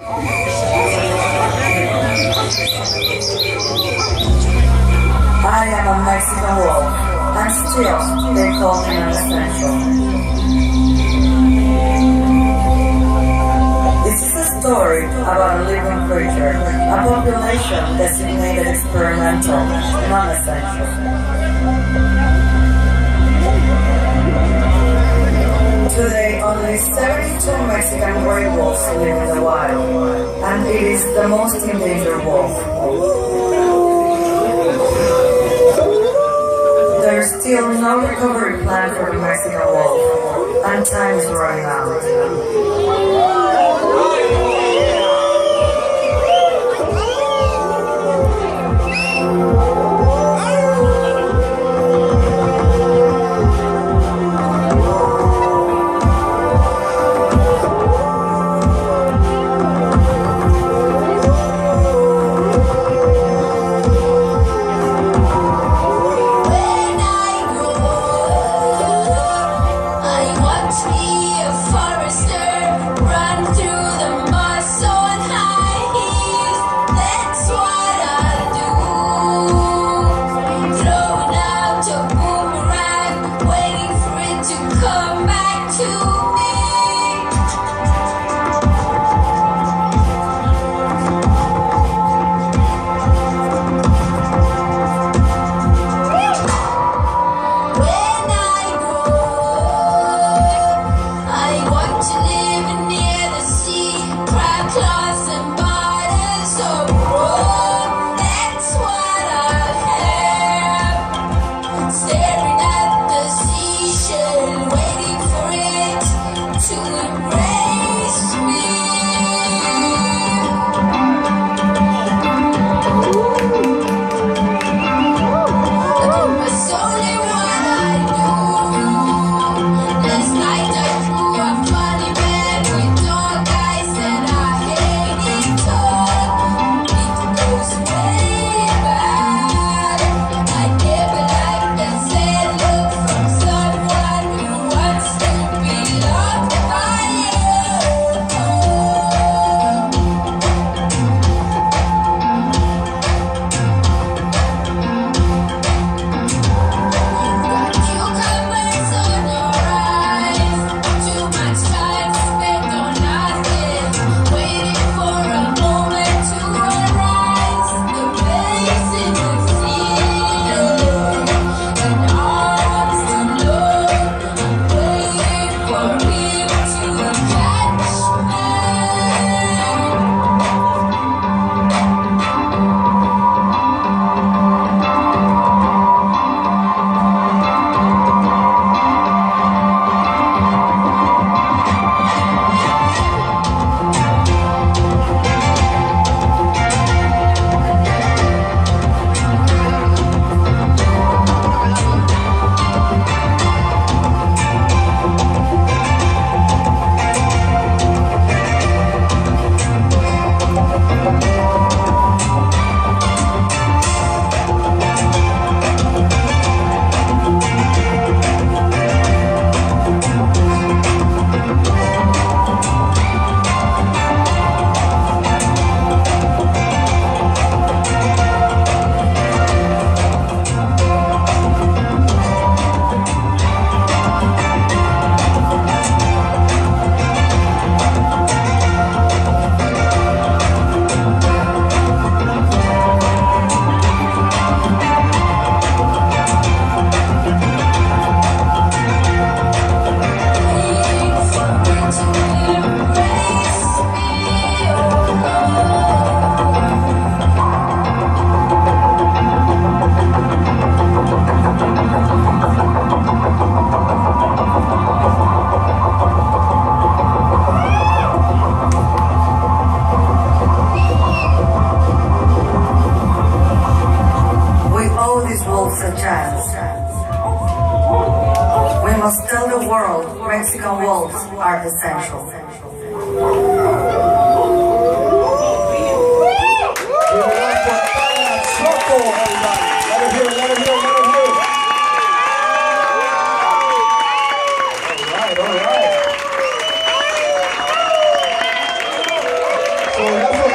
I am a Mexican wolf, and still they call me unessential. This is a story about a living creature, a population designated experimental, non-essential. Today, only 72 Mexican gray wolves live in the wild, and it is the most endangered wolf. There's still no recovery plan for the Mexican wolf, and time is running out. To live near the sea, cry claws and